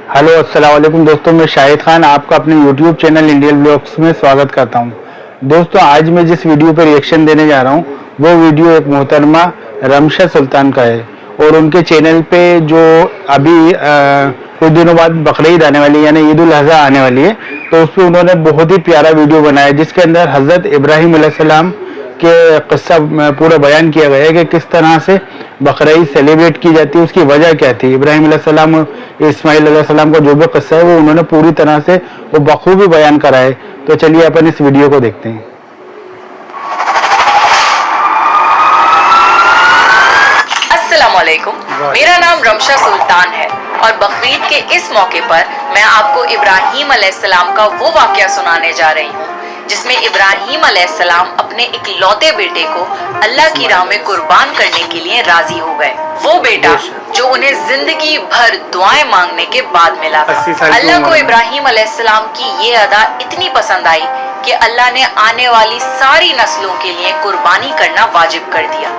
Hello अस्सलाम वालेकुम दोस्तों, मैं शाहिद खान आपका अपने यूट्यूब चैनल इंडियन ब्लॉग्स में स्वागत करता हूं। दोस्तों, आज मैं जिस वीडियो पर रिएक्शन देने जा रहा हूं वो वीडियो एक मोहतरमा रमशा सुल्तान का है और उनके चैनल पे जो अभी कुछ दिनों बाद बकरीद आने वाली है यानी ईद उल अज़हा आने वाली है, तो उस पर उन्होंने बहुत ही प्यारा वीडियो बनाया जिसके अंदर हज़रत इब्राहीम अलैहिस्सलाम के किस्सा पूरा बयान किया गया है कि किस तरह से बकरीद सेलिब्रेट की जाती है, उसकी वजह क्या थी। इब्राहीम अलैहिस्सलाम और इस्माइल अलैहिस्सलाम का जो भी किस्सा है वो उन्होंने पूरी तरह से वो बखूबी बयान करा है। तो चलिए अपन इस वीडियो को देखते हैं। अस्सलामुअलैकुम, मेरा नाम रमशा सुल्तान है और बकरीद के इस मौके पर मैं आपको इब्राहीम अलैहिस्सलाम का वो वाकया सुनाने जा रही हूँ जिसमें इब्राहीम अलैहिस्सलाम अपने इकलौते बेटे को अल्लाह की राह में कुर्बान करने के लिए राजी हो गए। वो बेटा जो उन्हें जिंदगी भर दुआएं मांगने के बाद मिला था। अल्लाह को इब्राहीम अलैहिस्सलाम की ये अदा इतनी पसंद आई कि अल्लाह ने आने वाली सारी नस्लों के लिए कुर्बानी करना वाजिब कर दिया।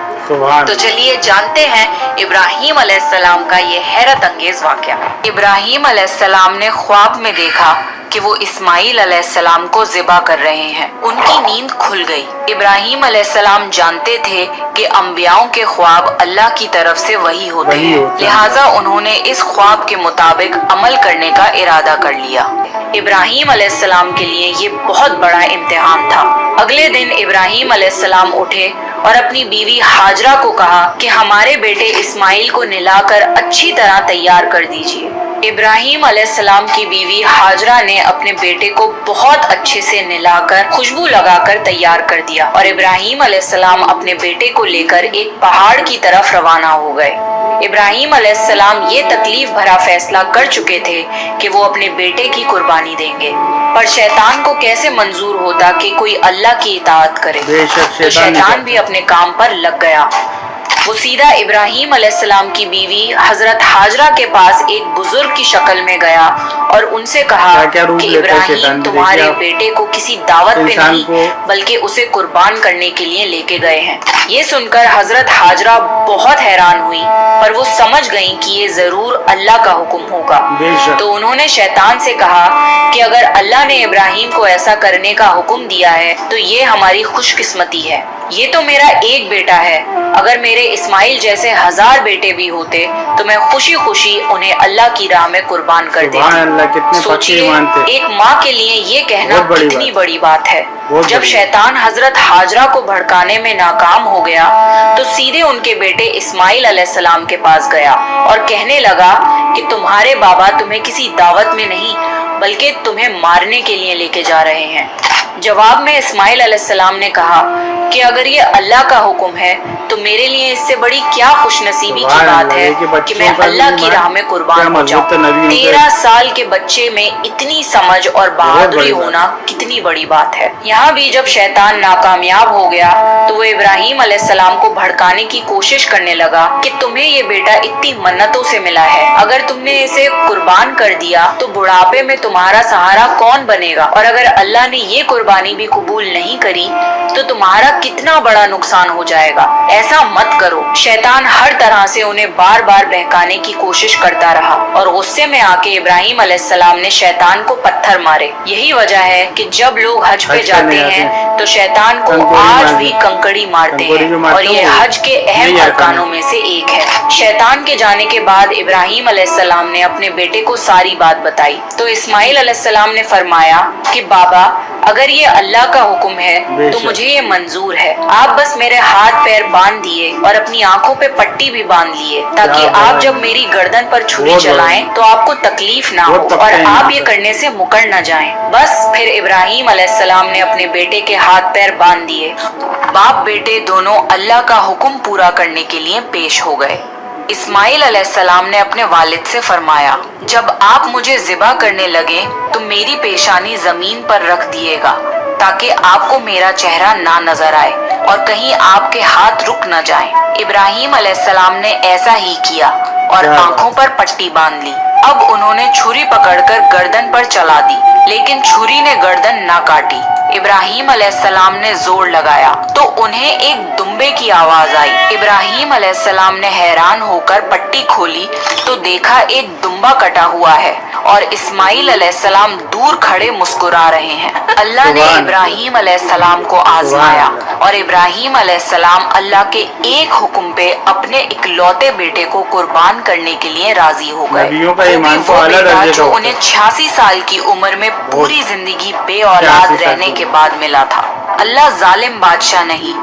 तो चलिए जानते हैं इब्राहीम अलैहिस्सलाम का ये हैरत अंगेज वाकया। इब्राहीम अलैहिस्सलाम ने ख्वाब में देखा कि वो इस्माइल अलैहिस्सलाम को ज़िबा कर रहे हैं। उनकी नींद खुल गई। इब्राहीम अलैहिस्सलाम जानते थे कि अंबियाओं के ख्वाब अल्लाह की तरफ से वही होते हैं, लिहाजा उन्होंने इस ख्वाब के मुताबिक अमल करने का इरादा कर लिया। इब्राहीम अलैहिस्सलाम के लिए ये बहुत बड़ा इम्तिहान था। अगले दिन इब्राहीम अलैहिस्सलाम उठे और अपनी बीवी हाजरा को कहा कि हमारे बेटे इस्माइल को नहलाकर अच्छी तरह तैयार कर दीजिए। इब्राहीम अलैहिस्सलाम की बीवी हाजरा ने अपने बेटे को बहुत अच्छे से नहलाकर खुशबू लगाकर तैयार कर दिया और इब्राहीम अलैहिस्सलाम अपने बेटे को लेकर एक पहाड़ की तरफ रवाना हो गए। इब्राहीम अलैहिस्सलाम ये तकलीफ भरा फैसला कर चुके थे कि वो अपने बेटे की कुर्बानी देंगे, पर शैतान को कैसे मंजूर होता कि कोई अल्लाह की इताअत करे। तो शैतान भी अपने काम पर लग गया। वो सीधा इब्राहीम अलैहिस्सलाम की बीवी हजरत हाजरा के पास एक बुजुर्ग की शक्ल में गया और उनसे कहा कि इब्राहीम तुम्हारे बेटे को किसी दावत पे नहीं बल्कि उसे कुर्बान करने के लिए लेके गए हैं। ये सुनकर हजरत हाजरा बहुत हैरान हुई, पर वो समझ गईं कि ये जरूर अल्लाह का हुक्म होगा। तो उन्होंने शैतान से कहा कि अगर अल्लाह ने इब्राहीम को ऐसा करने का हुक्म दिया है तो ये हमारी खुशकिस्मती है। ये तो मेरा एक बेटा है, अगर मेरे इस्माइल जैसे 1000 बेटे भी होते तो मैं खुशी खुशी उन्हें अल्लाह की राह में कुर्बान कर देती। सोचिए, एक माँ के लिए ये कहना कितनी बड़ी बात है। जब शैतान हजरत हाजरा को भड़काने में नाकाम हो गया तो सीधे उनके बेटे इस्माइल अलैहिस्सलाम के पास गया और कहने लगा कि तुम्हारे बाबा तुम्हें किसी दावत में नहीं बल्कि तुम्हें मारने के लिए लेके जा रहे हैं। जवाब में इस्माइल अलैहिस्सलाम ने कहा कि अगर ये अल्लाह का हुक्म है तो मेरे लिए इससे बड़ी क्या खुशनसीबी की बात है कि मैं अल्लाह की राह में कुर्बान हो जाऊं। 13 साल के बच्चे में इतनी समझ और बहादुरी होना कितनी बड़ी बात है। यहाँ भी जब शैतान नाकामयाब हो गया तो वो इब्राहीम अलैहिस्सलाम को भड़काने की कोशिश करने लगा कि तुम्हें ये बेटा इतनी मन्नतों से मिला है, अगर तुमने इसे कुर्बान कर दिया तो बुढ़ापे में तुम्हारा सहारा कौन बनेगा, और अगर अल्लाह ने ये कुर्बानी भी कबूल नहीं करी तो तुम्हारा कितना बड़ा नुकसान हो जाएगा। ऐसा मत करो। शैतान हर तरह से उन्हें बार बार बहकाने की कोशिश करता रहा और गुस्से में आके इब्राहीम अलैहिस्सलाम ने शैतान को पत्थर मारे। यही वजह है कि जब लोग हज पे जाते हैं तो शैतान को आज भी कंकड़ी मारते हैं और ये हज के अहम अरकानों में से एक है। शैतान के जाने के बाद इब्राहीम अलैहिस्सलाम ने अपने बेटे को सारी बात बताई तो इस्माइल अलैहिस्सलाम ने फरमाया कि बाबा, अगर ये अल्लाह का हुक्म है तो मुझे ये मंजूर है। आप बस मेरे हाथ पैर बांध दिए और अपनी आंखों पे पट्टी भी बांध लिए ताकि आप जब मेरी गर्दन पर छुरी चलाएं तो आपको तकलीफ ना हो और आप ये करने से मुकर न जाएं। बस फिर इब्राहीम अलैहिस्सलाम ने अपने बेटे के हाथ पैर बांध दिए। बाप बेटे दोनों अल्लाह का हुक्म पूरा करने के लिए पेश हो गए। इस्माइल अलैहिस्सलाम ने अपने वालिद से फरमाया, जब आप मुझे ज़िबा करने लगे तो मेरी पेशानी जमीन पर रख दिएगा ताकि आपको मेरा चेहरा ना नजर आए और कहीं आपके हाथ रुक न जाएं। इब्राहीम अलैहिस्सलाम ने ऐसा ही किया और आंखों पर पट्टी बांध ली। अब उन्होंने छुरी पकड़कर गर्दन पर चला दी, लेकिन छुरी ने गर्दन ना काटी। इब्राहीम अलैहिस्सलाम ने जोर लगाया तो उन्हें एक दुम्बे की आवाज आई। इब्राहीम अलैहिस्सलाम ने हैरान होकर पट्टी खोली तो देखा एक दुम्बा कटा हुआ है और इस्माइल अलैहिस्सलाम दूर खड़े मुस्कुरा रहे हैं। अल्लाह ने इब्राहीम अलैहिस्सलाम को आजमाया और इब्राहीम अलैहिस्सलाम अल्लाह के एक हुक्म पे अपने इकलौते बेटे को कुर्बान करने के लिए राजी हो गए। नबियों का ईमान तो वो आला बेटा दर्जे का जो होता है। उन्हें 86 साल की उम्र में पूरी जिंदगी बेऔलाद 86 साल रहने की। के बाद मिला था। अल्लाह जालिम बादशाह नहीं।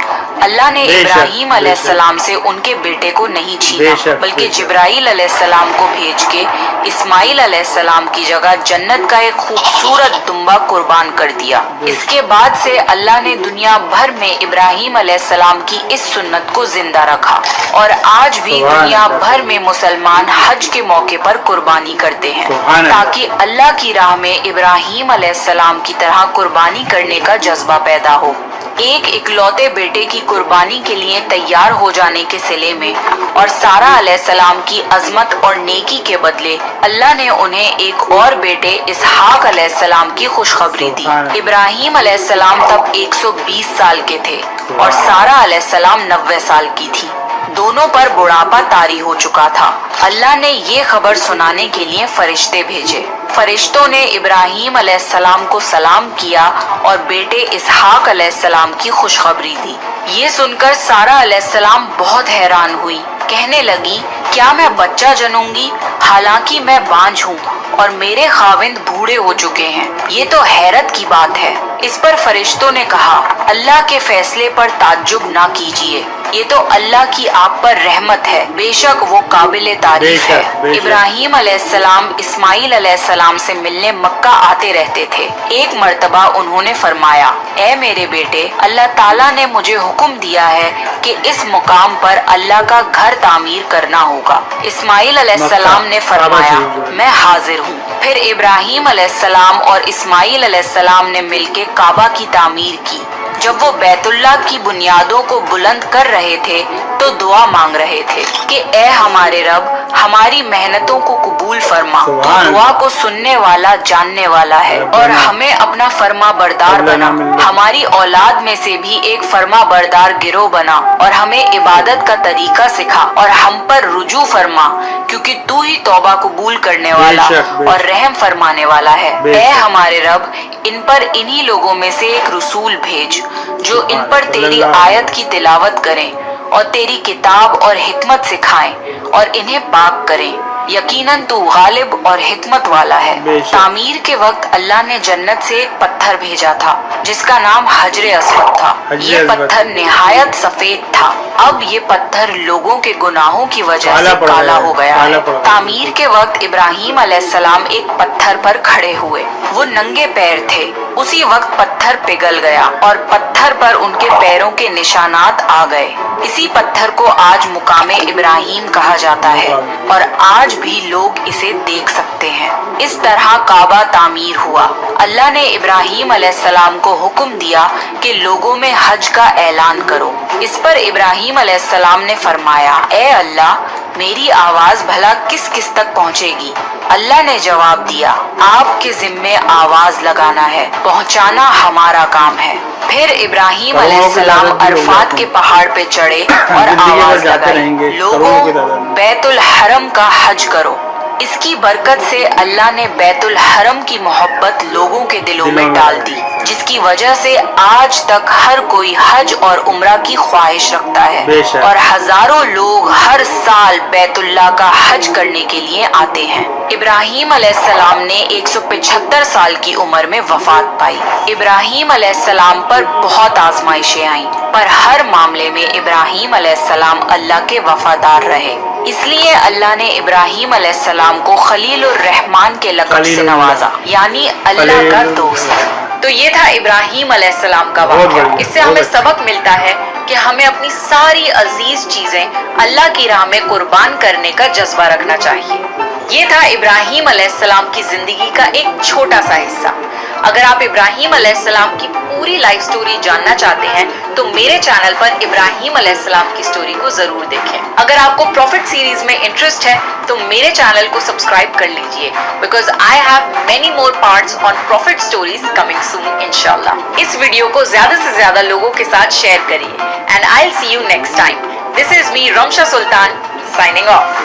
अल्लाह ने बेशक, इब्राहीम बेशक। अलैहिस्सलाम से उनके बेटे को नहीं छीना, बेशक, बल्कि बेशक। जिब्राइल अलैहिस्सलाम को भेज के इस्माइल अलैहिस्सलाम की जगह जन्नत का एक खूबसूरत दुम्बा कुर्बान कर दिया। इसके बाद से अल्लाह ने दुनिया भर में इब्राहीम अलैहिस्सलाम की इस सुन्नत को जिंदा रखा और आज भी सुभान दुनिया अल्लाह। भर में मुसलमान हज के मौके पर कुर्बानी करते हैं सुभान अल्लाह। ताकि अल्लाह की राह में इब्राहीम अलैहिस्सलाम की तरह कुर्बानी करने का जज्बा पैदा हो। एक इकलौते बेटे की कुर्बानी के लिए तैयार हो जाने के सिले में और सारा अलैहिस्सलाम की अजमत और नेकी के बदले अल्लाह ने उन्हें एक और बेटे इसहाक अलैहिस्सलाम की खुशखबरी दी। इब्राहीम अलैहिस्सलाम तब 120 साल के थे और सारा अलैहिस्सलाम 90 साल की थी। दोनों पर बुढ़ापा तारी हो चुका था। अल्लाह ने ये खबर सुनाने के लिए फरिश्ते भेजे। फरिश्तों ने इब्राहीम अलैहिस्सलाम को सलाम किया और बेटे इसहाक अलैहिस्सलाम की खुशखबरी दी। ये सुनकर सारा अलैहिस्सलाम बहुत हैरान हुई। कहने लगी, क्या मैं बच्चा जनूंगी? हालांकि मैं बांझ हूँ और मेरे खाविंद बूढ़े हो चुके हैं। ये तो हैरत की बात है। इस पर फरिश्तों ने कहा, अल्लाह के फैसले पर ताज्जुब ना कीजिए, ये तो अल्लाह की आप पर रहमत है। बेशक वो काबिल तारीफ है। बेशक। इब्राहीम अलैहिस्सलाम इस्माइल अलैहिस्सलाम से मिलने मक्का आते रहते थे। एक मर्तबा उन्होंने फरमाया, ऐ मेरे बेटे, अल्लाह ताला ने मुझे हुक्म दिया है कि इस मुकाम पर अल्लाह का घर तामीर करना होगा। इस्माइल अलैहिस्सलाम ने फरमाया, मैं हाजिर हूँ। फिर इब्राहीम अलैहिस्सलाम और इस्माइल अलैहिस्सलाम ने मिलकर काबा की तामीर की। जब वो बैतुल्लाह की बुनियादों को बुलंद कर रहे थे तो दुआ मांग रहे थे कि ए हमारे रब, हमारी मेहनतों को कबूल फरमा। तो दुआ को सुनने वाला, जानने वाला है और हमें अपना फर्मा बरदार बना। हमारी औलाद में से भी एक फर्मा बरदार गिरोह बना और हमें इबादत का तरीका सिखा और हम पर रुजू फरमा, क्योंकि तू ही तौबा कबूल करने वाला और रहम फरमाने वाला है। ए हमारे रब, इन पर इन्हीं लोगों में से एक रसूल भेज जो इन पर तेरी आयत की तिलावत करें और तेरी किताब और हिकमत सिखाएं और इन्हें पाक करें। यकीनन तू गालिब और हिकमत वाला है। तामीर के वक्त अल्लाह ने जन्नत से एक पत्थर भेजा था जिसका नाम हजरे अस्वद था। ये पत्थर निहायत सफेद था। अब ये पत्थर लोगों के गुनाहों की वजह से काला हो गया है। तामीर के वक्त इब्राहीम अलैहिस्सलाम एक पत्थर पर खड़े हुए। वो नंगे पैर थे। उसी वक्त पत्थर पिघल गया और पत्थर पर उनके पैरों के निशानात आ गए। इसी पत्थर को आज मुकामे इब्राहीम कहा जाता है और आज भी लोग इसे देख सकते हैं। इस तरह काबा तामीर हुआ। अल्लाह ने इब्राहीम अलैहिस्सलाम को हुक्म दिया कि लोगों में हज का ऐलान करो। इस पर इब्राहीम अलैहिस्सलाम ने फरमाया, ए अल्लाह, मेरी आवाज भला किस किस तक पहुँचेगी? अल्लाह ने जवाब दिया, आपके जिम्मे आवाज लगाना है, पहुँचाना हमारा काम है। फिर इब्राहीम अलैहिस्सलाम अरफात के पहाड़ पे चढ़े और आवाज लगाई, लोगों, बैतुल हरम का हज करो। इसकी बरकत से अल्लाह ने बैतुल हरम की मोहब्बत लोगों के दिलों में डाल दी, जिसकी वजह से आज तक हर कोई हज और उम्रा की ख्वाहिश रखता है और हजारों लोग हर साल बैतुल्लाह का हज करने के लिए आते हैं। इब्राहीम अलैहिस्सलाम ने 175 साल की उम्र में वफात पाई। इब्राहीम अलैहिस्सलाम पर बहुत आजमाइशें आईं, पर हर मामले में इब्राहीम अलैहिस्सलाम अल्लाह के वफादार रहे। इसलिए अल्लाह ने इब्राहीम अलैहिस्सलाम को खलीलुर रहमान के लक़ब से नवाजा, यानी अल्लाह का दोस्त। तो ये था इब्राहीम अलैहिस्सलाम का वाक़या। इससे हमें सबक मिलता है कि हमें अपनी सारी अजीज चीजें अल्लाह की राह में कुर्बान करने का जज्बा रखना चाहिए। ये था इब्राहीम अलैहिस्सलाम की जिंदगी का एक छोटा सा हिस्सा। अगर आप इब्राहीम अलैहिस्सलाम की पूरी लाइफ स्टोरी जानना चाहते हैं तो मेरे चैनल पर इब्राहीम अलैहिस्सलाम की स्टोरी को जरूर देखें। अगर आपको प्रॉफिट सीरीज में इंटरेस्ट है तो मेरे चैनल को सब्सक्राइब कर लीजिए, because I have many more parts on profit stories coming soon इंशाल्लाह। इस वीडियो को ज्यादा से ज्यादा लोगों के साथ शेयर करिए and I will see you next time. This is me Ramsha Sultan signing off.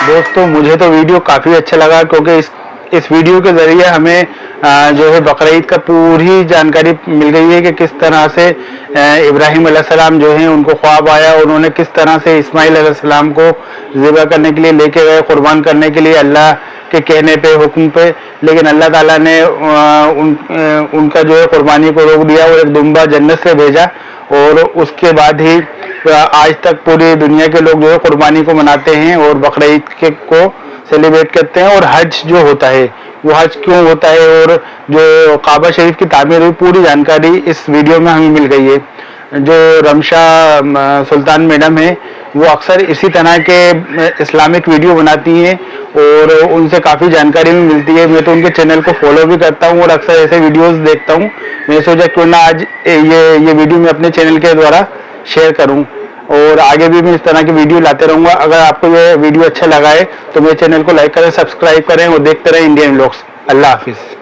दोस्तों मुझे तो वीडियो काफ़ी अच्छा लगा, क्योंकि इस वीडियो के ज़रिए हमें जो है बकरीद का पूरी जानकारी मिल गई है कि किस तरह से इब्राहीम अलैहिस्सलाम जो हैं उनको ख्वाब आया, उन्होंने किस तरह से इस्माइल अलैहिस्सलाम को ज़िबा करने के लिए लेके गए, कुर्बान करने के लिए अल्लाह के कहने पे, हुक्म पे, लेकिन अल्लाह ताला ने उनका जो है कुर्बानी को रोक दिया और एक दुम्बा जन्नत से भेजा, और उसके बाद ही आज तक पूरी दुनिया के लोग जो है कुर्बानी को मनाते हैं और बकरीद को सेलिब्रेट करते हैं। और हज जो होता है वो हज क्यों होता है और जो काबा शरीफ की तामीर हुई, पूरी जानकारी इस वीडियो में हमें मिल गई है। जो रमशा सुल्तान मैडम है वो अक्सर इसी तरह के इस्लामिक वीडियो बनाती हैं और उनसे काफ़ी जानकारी भी मिलती है। मैं तो उनके चैनल को फॉलो भी करता हूँ और अक्सर ऐसे वीडियोस देखता हूँ। मैं सोचा क्यों ना आज ये वीडियो मैं अपने चैनल के द्वारा शेयर करूँ, और आगे भी मैं इस तरह की वीडियो लाते रहूँगा। अगर आपको ये वीडियो अच्छा लगा है तो मेरे चैनल को लाइक करें, सब्सक्राइब करें और देखते रहें इंडियन व्लॉग्स। अल्लाह हाफिज़।